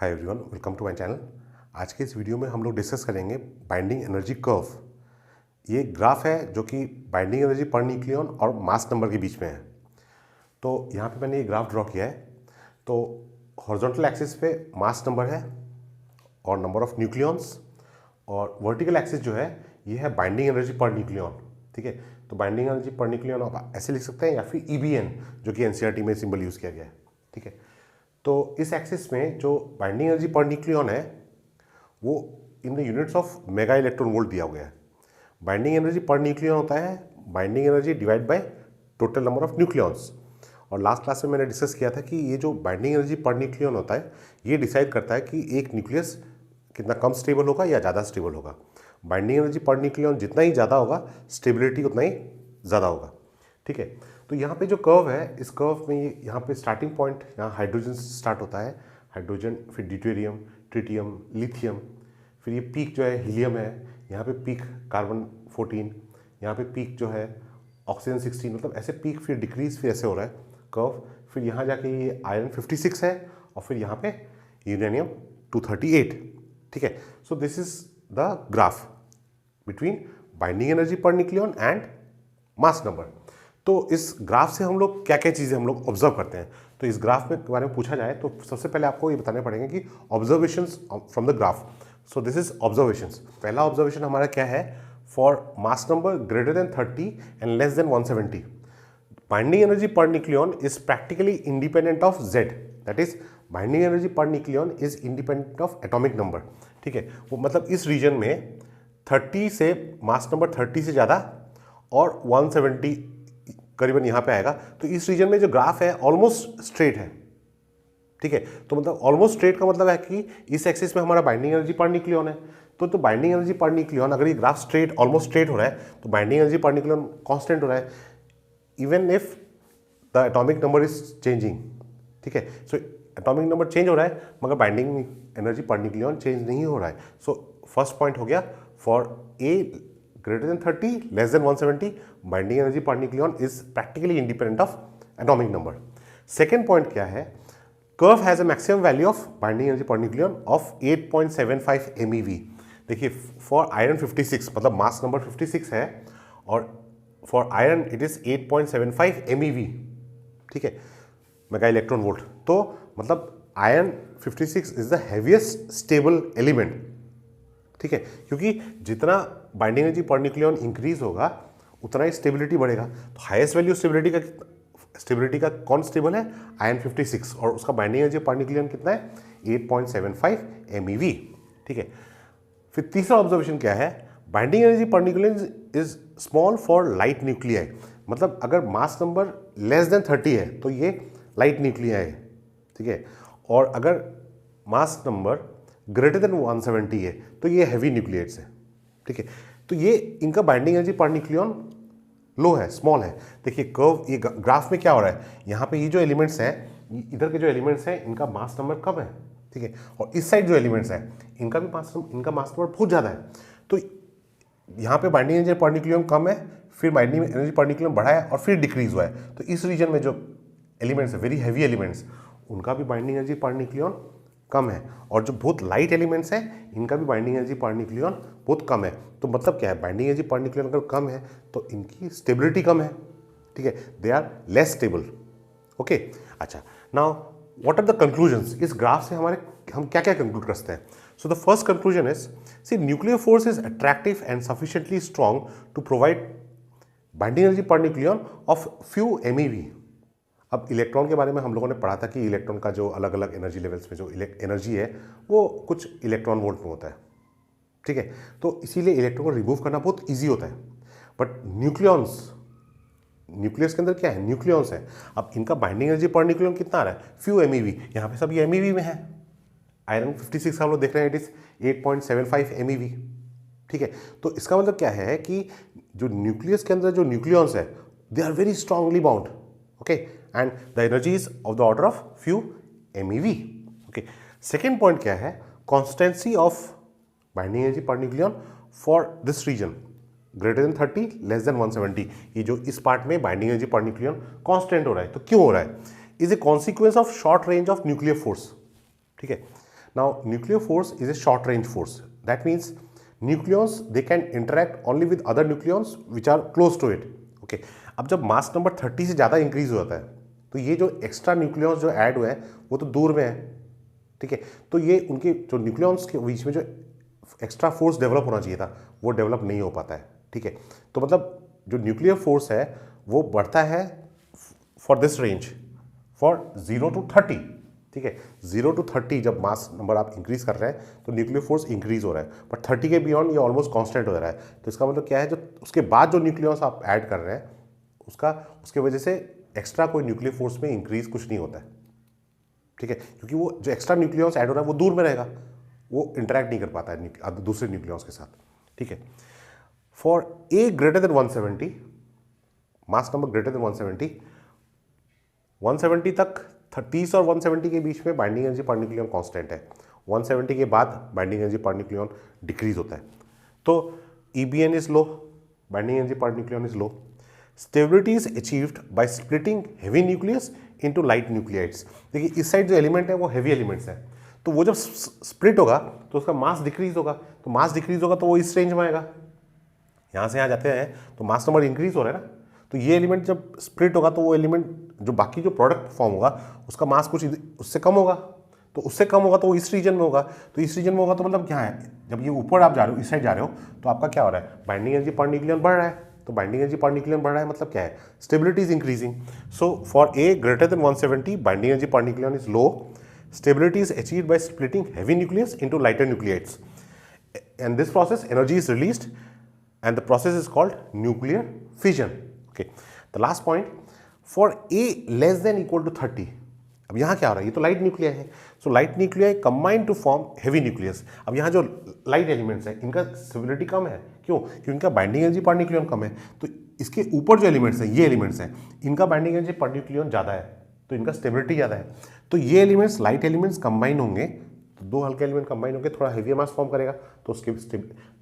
Hi everyone, welcome to my channel. आज के इस वीडियो में हम लोग डिस्कस करेंगे बाइंडिंग एनर्जी कर्व। ये ग्राफ है जो कि बाइंडिंग एनर्जी पर न्यूक्लियन और मास नंबर के बीच में है। तो यहाँ पे मैंने ये ग्राफ ड्रॉ किया है। तो हॉरिजॉन्टल एक्सिस पे मास नंबर है और नंबर ऑफ न्यूक्लियॉन्स, और वर्टिकल एक्सिस जो है ये है बाइंडिंग एनर्जी पर न्यूक्लियन। ठीक है, तो बाइंडिंग एनर्जी पर न्यूक्लियन आप ऐसे लिख सकते हैं या फिर EBN जो कि NCERT में सिंबल यूज़ किया गया है। ठीक है, तो इस एक्सिस में जो बाइंडिंग एनर्जी पर न्यूक्लियन है वो in the units of mega electron volt दिया गया है। बाइंडिंग एनर्जी पर न्यूक्लियन होता है binding energy divide by total number of nucleons. और लास्ट क्लास में मैंने डिस्कस किया था कि ये जो बाइंडिंग एनर्जी पर न्यूक्लियन होता है ये डिसाइड करता है कि एक न्यूक्लियस कितना कम स्टेबल होगा या ज़्यादा स्टेबल होगा। बाइंडिंग एनर्जी पर न्यूक्लियन जितना ही ज़्यादा होगा स्टेबिलिटी उतना ही ज़्यादा होगा। ठीक है, तो यहाँ पे जो कर्व है, इस कर्व में यहाँ पे स्टार्टिंग पॉइंट यहाँ हाइड्रोजन से स्टार्ट होता है। हाइड्रोजन, फिर ड्यूटेरियम, ट्रिटियम, लिथियम, फिर ये पीक जो है हीलियम है, यहाँ पे पीक कार्बन 14, यहाँ पे पीक जो है ऑक्सीजन 16, मतलब ऐसे पीक फिर डिक्रीज फिर ऐसे हो रहा है कर्व। फिर यहाँ जाके ये आयरन 56 है और फिर यहाँ पे यूरेनियम 238। ठीक है, so this is the graph between binding energy per nucleon and mass number. तो इस ग्राफ से हम लोग क्या क्या चीज़ें हम लोग ऑब्जर्व करते हैं। तो इस ग्राफ के बारे में पूछा जाए तो सबसे पहले आपको ये बताने पड़ेंगे कि observations from the graph. So this is observations. पहला ऑब्जर्वेशन हमारा क्या है, for mass number greater than 30 and less than 170 binding energy per nucleon is practically independent of Z, that is binding energy per nucleon is independent of atomic number. ठीक है, वो मतलब इस reason में 30 से मास नंबर 30 से ज़्यादा और 170 करीबन यहाँ पे आएगा। तो इस रीजन में जो ग्राफ है ऑलमोस्ट स्ट्रेट है। ठीक है, तो मतलब ऑलमोस्ट स्ट्रेट का मतलब है कि इस एक्सिस में हमारा बाइंडिंग एनर्जी पर न्यूक्लियन है। तो बाइंडिंग एनर्जी पर न्यूक्लियन, अगर ये ग्राफ स्ट्रेट ऑलमोस्ट स्ट्रेट हो रहा है तो binding energy per nucleon constant हो रहा है even if the atomic number is changing. ठीक है, सो एटॉमिक नंबर चेंज हो रहा है मगर binding energy per nucleon change नहीं हो रहा है। सो फर्स्ट पॉइंट हो गया, for a greater than 30 less than 170 binding energy per nucleon is practically independent of atomic number. Second point क्या है, curve has a maximum value of binding energy per nucleon of 8.75 MeV। देखिए for iron 56 मतलब mass number 56 है और for iron it is 8.75 MeV। ठीक है, mega electron volt. तो मतलब iron 56 is the heaviest stable element। ठीक है, क्योंकि जितना binding energy per nucleon increase होगा उतना ही स्टेबिलिटी बढ़ेगा। तो हाईएस्ट वैल्यू स्टेबिलिटी का कौन स्टेबल है, आयरन 56, और उसका बाइंडिंग एनर्जी पर न्यूक्लियन कितना है 8.75 MeV। ठीक है, फिर तीसरा ऑब्जर्वेशन क्या है, binding energy per nucleon is small for light nuclei. मतलब अगर मास नंबर लेस देन 30 है तो ये लाइट न्यूक्लियाई है। ठीक है, और अगर मास नंबर ग्रेटर देन 170 है तो ये हैवी न्यूक्लियेट्स है। ठीक है, तो ये इनका बाइंडिंग एनर्जी पर न्यूक्लियन लो है, स्मॉल है। देखिए कर्व, ये ग्राफ में क्या हो रहा है, यहाँ पे ये जो एलिमेंट्स हैं, इधर के जो एलिमेंट्स हैं इनका मास नंबर कम है। ठीक है, और इस साइड जो एलिमेंट्स हैं इनका मास नंबर बहुत ज़्यादा है। तो यहाँ पे बाइंडिंग एनर्जी पर न्यूक्लियन कम है, फिर बाइंडिंग एनर्जी पर न्यूक्लियन बढ़ा है और फिर डिक्रीज हुआ है। तो इस रीजन में जो एलिमेंट्स है, वेरी हैवी एलिमेंट्स, उनका भी बाइंडिंग एनर्जी पर न्यूक्लियन कम है, और जो बहुत लाइट एलिमेंट्स हैं इनका भी बाइंडिंग एनर्जी पर न्यूक्लियन बहुत कम है। तो मतलब क्या है, बाइंडिंग एनर्जी पर न्यूक्लियन अगर कम है तो इनकी स्टेबिलिटी कम है। ठीक है, they are less stable. Okay, अच्छा, now what are the conclusions. इस ग्राफ से हम क्या क्या कंक्लूड कर सकते हैं। So the first conclusion is, see nuclear force is attractive and sufficiently strong to provide binding energy per nucleon of few MeV। अब इलेक्ट्रॉन के बारे में हम लोगों ने पढ़ा था कि इलेक्ट्रॉन का जो अलग अलग एनर्जी लेवल्स में जो एनर्जी है वो कुछ इलेक्ट्रॉन वोल्ट में होता है। ठीक है, तो इसीलिए इलेक्ट्रॉन को रिमूव करना बहुत इजी होता है। बट न्यूक्लियस के अंदर क्या है, न्यूक्लियॉन्स है। अब इनका बाइंडिंग एनर्जी पर न्यूक्लियन कितना आ रहा है, फ्यू MeV। यहाँ पे सब ये MeV में है। आयरन 56 हम लोग देख रहे हैं, इट इज 8.75 MeV। ठीक है, तो इसका मतलब क्या है कि जो न्यूक्लियस के अंदर जो न्यूक्लियॉन्स है they are very strongly bound. Okay, and the energy is of the order of few MeV. Okay, second point क्या है, constancy of binding energy per nucleon for this region greater than 30 less than 170। ये जो इस part में binding energy per nucleon constant हो रहा है। तो क्यों हो रहा है, is a consequence of short range of nuclear force. ठीक है, Now, nuclear force is a short range force. That means nucleons they can interact only with other nucleons which are close to it. Okay. अब जब mass number 30 से ज़्यादा increase हो जाता है तो ये जो एक्स्ट्रा न्यूक्लियॉन्स जो ऐड हुए हैं वो तो दूर में है, ठीक है। तो ये उनके जो न्यूक्लियॉन्स के बीच में जो एक्स्ट्रा फोर्स डेवलप होना चाहिए था वो डेवलप नहीं हो पाता है, ठीक है। तो मतलब जो न्यूक्लियर फोर्स है वो बढ़ता है for this range for 0 to 30, ठीक है। 0 to 30 जब मास नंबर आप इंक्रीज कर रहे हैं तो न्यूक्लियर फोर्स इंक्रीज हो रहा है, बट 30 के बियॉन्ड ये ऑलमोस्ट कांस्टेंट हो रहा है। तो इसका मतलब क्या है, जो उसके बाद जो न्यूक्लियस आप ऐड कर रहे हैं उसके वजह से एक्स्ट्रा कोई न्यूक्लियर फोर्स में इंक्रीज कुछ नहीं होता है, ठीक है, क्योंकि वो जो एक्स्ट्रा न्यूक्लियस ऐड हो रहा है वो दूर में रहेगा, वो इंटरेक्ट नहीं कर पाता है दूसरे न्यूक्लियस के साथ, ठीक है। For a greater than 170, mass number greater than 170 तक 30 और 170 के बीच में binding energy per nucleon constant है। 170 के बाद binding energy per nucleon decrease होता है। तो EBN is low, binding energy per nucleon is low. Stability is achieved by splitting heavy nucleus into light nuclides. देखिए इस साइड जो एलिमेंट है वो हेवी एलिमेंट्स है, तो वो जब स्प्लिट होगा तो उसका मास डिक्रीज होगा, तो मास डिक्रीज होगा तो वो इस रेंज में आएगा। यहाँ से यहाँ जाते हैं तो मास नंबर इंक्रीज हो रहा है ना, तो ये एलिमेंट जब स्प्लिट होगा तो वो एलिमेंट जो बाकी जो प्रोडक्ट फॉर्म होगा उसका मास कुछ उससे कम होगा, तो उससे कम होगा तो वो इस रीजन में होगा, तो इस रीजन में होगा तो मतलब क्या है, जब ये ऊपर आप जा रहे हो इस साइड जा रहे हो तो आपका क्या हो रहा है, बाइंडिंग एनर्जी पर न्यूक्लियन बढ़ रहा है। तो बाइंडिंग एनर्जी पर न्यूक्लियन बढ़ रहा है मतलब क्या है, stability is increasing. So for A greater than 170 binding energy per nucleon is low, stability is achieved by splitting heavy nucleus into lighter nuclides, and this process energy is released and the process is called nuclear fission. Okay, the last point, for A less than equal to 30, अब यहाँ क्या हो रहा है, ये तो light nuclei है, so light nuclei combine to form heavy nucleus. अब यहाँ जो लाइट एलिमेंट्स हैं इनका स्टेबिलिटी कम है, क्यों, क्योंकि इनका बाइंडिंग एनर्जी पर न्यूक्लियन कम है। तो इसके ऊपर जो एलिमेंट्स हैं, ये एलिमेंट्स हैं, इनका बाइंडिंग एनर्जी पर न्यूक्लियन ज़्यादा है, तो इनका स्टेबिलिटी ज़्यादा है। तो ये एलिमेंट्स लाइट एलिमेंट्स कंबाइन होंगे, तो दो हल्के एलिमेंट कंबाइन होकर थोड़ा हेवी मास फॉर्म करेगा, तो उसके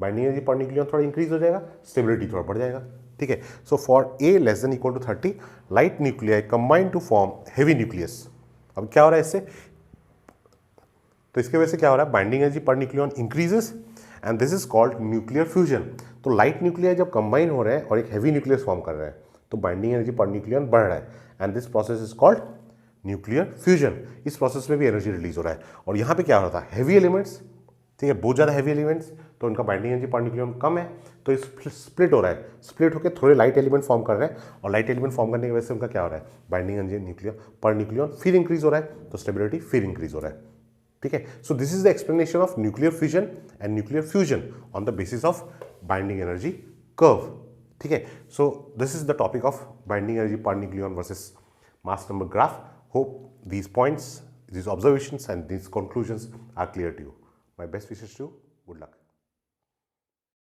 बाइंडिंग एनर्जी पर न्यूक्लियन थोड़ा इंक्रीज हो जाएगा, स्टेबिलिटी थोड़ा बढ़ जाएगा, ठीक है। So for a less than equal to 30 light nuclei combine to form heavy nucleus. अब क्या हो रहा है इससे, तो इसके वजह से क्या हो रहा है, binding energy per nucleon increases and this is called nuclear fusion. तो लाइट न्यूक्लियाई जब कंबाइन हो रहे हैं और एक हेवी न्यूक्लियस फॉर्म कर रहे हैं तो बाइंडिंग एनर्जी पर न्यूक्लियन बढ़ रहा है, and this process is called nuclear fusion. इस प्रोसेस में भी एनर्जी रिलीज हो रहा है। और यहाँ पे क्या हो रहा था, हेवी एलिमेंट्स, ठीक है, बहुत ज़्यादा हेवी एलिमेंट्स, तो उनका बाइंडिंग एनर्जी पर न्यूक्लियन कम है, तो इस स्प्लिट हो रहा है, स्प्लिट होकर थोड़े लाइट एलिमेंट फॉर्म कर रहे हैं, और लाइट एलिमेंट फॉर्म करने की वजह से उनका क्या हो रहा है, binding energy nuclear per nucleon फिर इंक्रीज हो रहा है, तो स्टेबिलिटी फिर इंक्रीज हो रहा है, ठीक है। So this is the explanation of nuclear fission and nuclear fusion on the basis of binding energy curve, ठीक है। So this is the topic of binding energy per nucleon versus mass number graph. Hope these points, these observations and these conclusions are clear to you. My best wishes to you. Good luck.